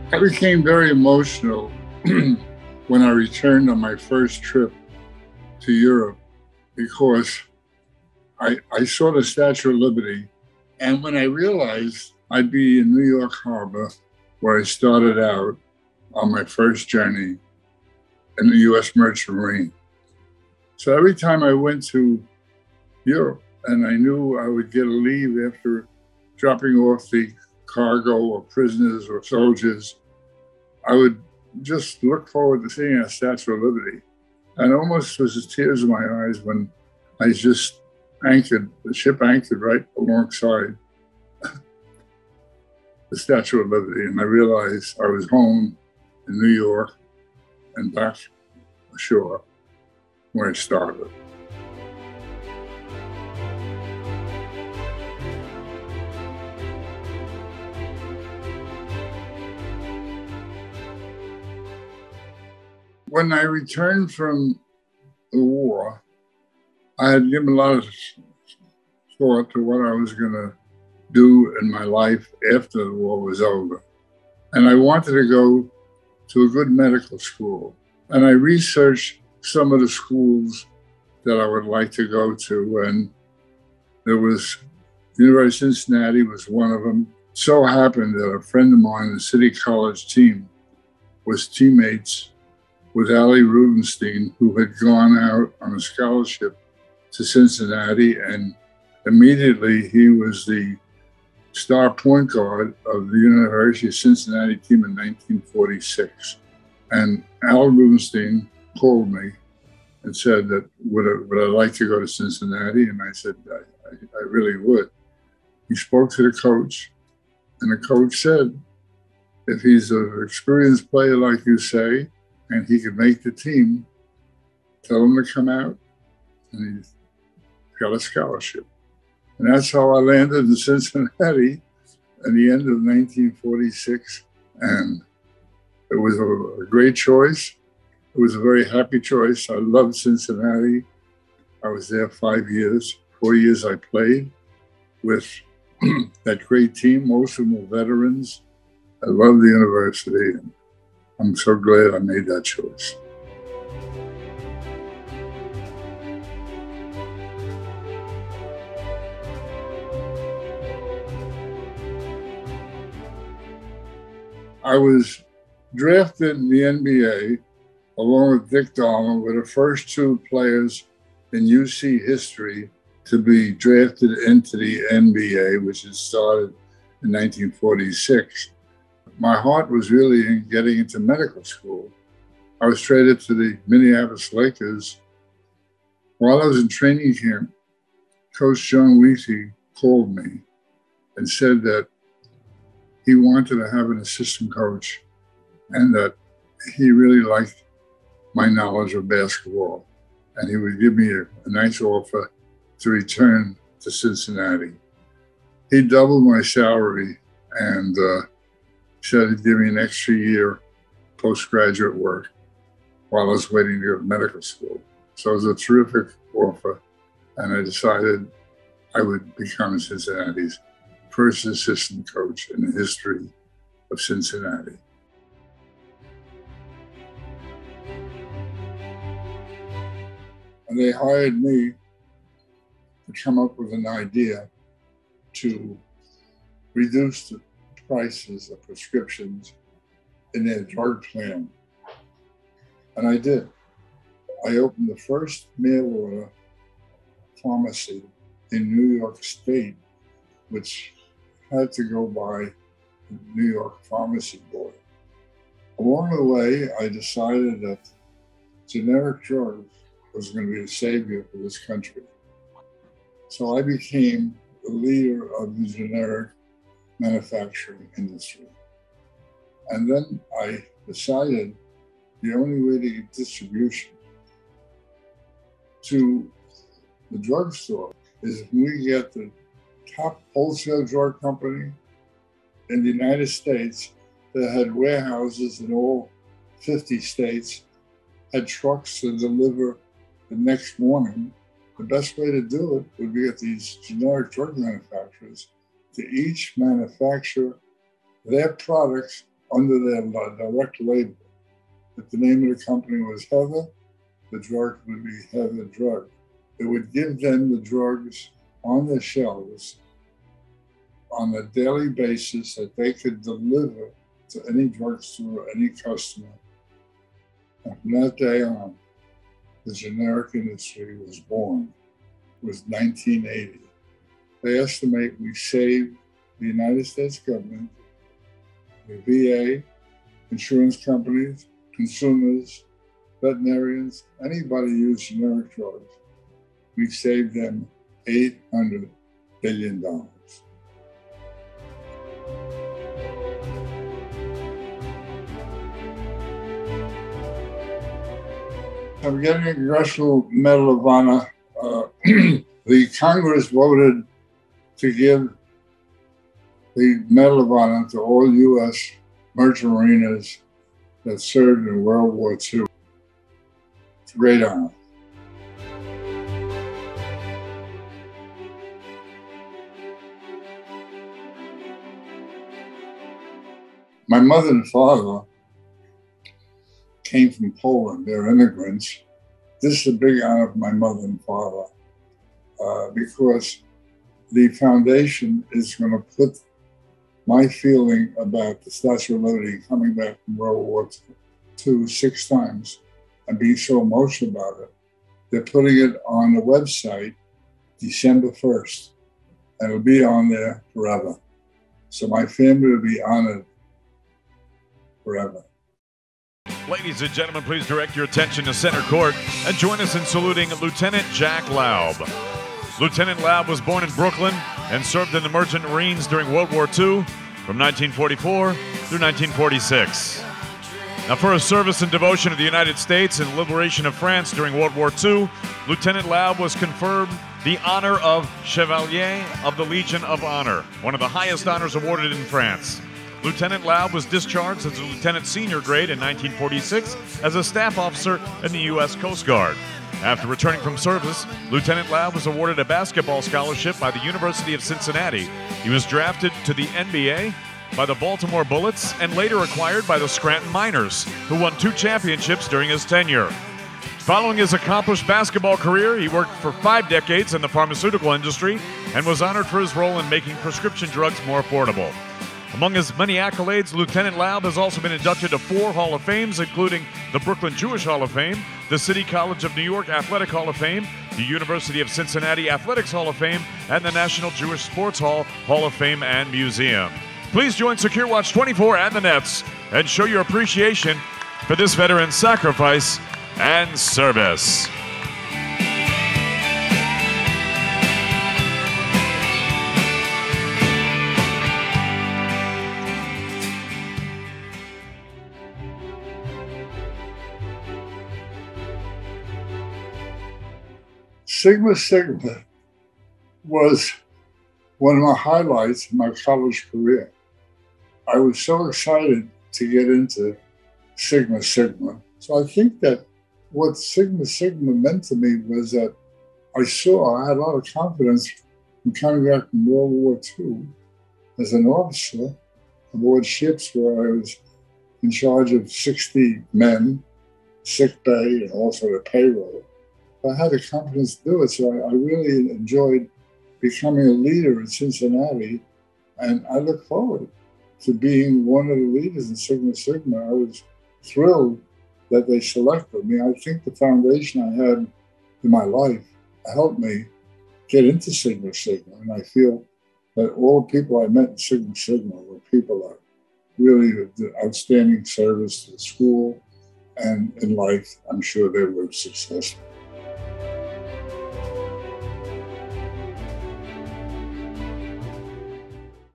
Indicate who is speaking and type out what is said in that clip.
Speaker 1: I became very emotional when I returned on my first trip to Europe because I saw the Statue of Liberty. And when I realized I'd be in New York Harbor, where I started out on my first journey in the U.S. Merchant Marine. So every time I went to Europe and I knew I would get a leave after dropping off the cargo or prisoners or soldiers, I would just look forward to seeing a Statue of Liberty. And almost was tears in my eyes when I just anchored, the ship anchored right alongside the Statue of Liberty. And I realized I was home in New York and back ashore where I started. When I returned from the war, I had given a lot of thought to what I was going to do in my life after the war was over. And I wanted to go to a good medical school. And I researched some of the schools that I would like to go to. And there was University of Cincinnati was one of them. So happened that a friend of mine, the City College team, was teammates with Ali Rubenstein, who had gone out on a scholarship to Cincinnati. And immediately he was the star point guard of the University of Cincinnati team in 1946. And Al Rubenstein called me and said that would I like to go to Cincinnati? And I said, I really would. He spoke to the coach, and the coach said, if he's an experienced player like you say, and he could make the team, tell him to come out, and he's got a scholarship. And that's how I landed in Cincinnati at the end of 1946. And it was a great choice. It was a very happy choice. I loved Cincinnati. I was there 5 years. 4 years I played with that great team. Most of them were veterans. I love the university, and I'm so glad I made that choice. I was drafted in the NBA along with Dick Darlin. Were the first two players in UC history to be drafted into the NBA, which had started in 1946. My heart was really in getting into medical school. I was traded to the Minneapolis Lakers. While I was in training camp, Coach John Weesey called me and said that he wanted to have an assistant coach and that he really liked my knowledge of basketball. And he would give me a nice offer to return to Cincinnati. He doubled my salary and said he'd give me an extra year postgraduate work while I was waiting to go to medical school. So it was a terrific offer. And I decided I would become Cincinnati's first assistant coach in the history of Cincinnati. And they hired me to come up with an idea to reduce the prices of prescriptions in their drug plan. And I did. I opened the first mail order pharmacy in New York State, which had to go by the New York Pharmacy Board. Along the way, I decided that generic drugs was going to be the savior for this country. So I became the leader of the generic manufacturing industry. And then I decided the only way to get distribution to the drugstore is if we get the top wholesale drug company in the United States that had warehouses in all 50 states, had trucks to deliver the next morning. The best way to do it would be get these generic drug manufacturers to each manufacture their products under their direct label. If the name of the company was Heather, the drug would be Heather Drug. It would give them the drugs on their shelves on a daily basis that they could deliver to any drugstore or any customer. And from that day on, the generic industry was born. It was 1980. They estimate we saved the United States government, the VA, insurance companies, consumers, veterinarians, anybody who used generic drugs. We saved them $800 billion. I'm getting a Congressional Medal of Honor. The Congress voted to give the Medal of Honor to all U.S. merchant mariners that served in World War II. It's a great honor. My mother and father came from Poland. They're immigrants. This is a big honor for my mother and father because the foundation is going to put my feeling about the Statue of Liberty coming back from World War II 6 times and being so emotional about it. They're putting it on the website December 1st, and it'll be on there forever. So my family will be honored forever.
Speaker 2: Ladies and gentlemen, please direct your attention to center court and join us in saluting Lieutenant Jack Laub. Lieutenant Laub was born in Brooklyn and served in the Merchant Marines during World War II from 1944 through 1946. Now, for his service and devotion to the United States and liberation of France during World War II, Lieutenant Laub was conferred the honor of Chevalier of the Legion of Honor, one of the highest honors awarded in France. Lieutenant Laub was discharged as a lieutenant senior grade in 1946 as a staff officer in the U.S. Coast Guard. After returning from service, Lieutenant Laub was awarded a basketball scholarship by the University of Cincinnati. He was drafted to the NBA by the Baltimore Bullets and later acquired by the Scranton Miners, who won 2 championships during his tenure. Following his accomplished basketball career, he worked for 5 decades in the pharmaceutical industry and was honored for his role in making prescription drugs more affordable. Among his many accolades, Lieutenant Laub has also been inducted to 4 Hall of Fames, including the Brooklyn Jewish Hall of Fame, the City College of New York Athletic Hall of Fame, the University of Cincinnati Athletics Hall of Fame, and the National Jewish Sports Hall of Fame and Museum. Please join Secure Watch 24 and the Nets and show your appreciation for this veteran's sacrifice and service.
Speaker 1: Sigma Sigma was one of my highlights in my college career. I was so excited to get into Sigma Sigma. So I think that what Sigma Sigma meant to me was that I had a lot of confidence from coming back from World War II as an officer aboard ships where I was in charge of 60 men, sick bay, and also the payroll. I had the confidence to do it, so I really enjoyed becoming a leader in Cincinnati, and I look forward to being one of the leaders in Sigma Sigma. I was thrilled that they selected me. I think the foundation I had in my life helped me get into Sigma Sigma, and I feel that all the people I met in Sigma Sigma were people that really did outstanding service to the school, and in life, I'm sure they were successful.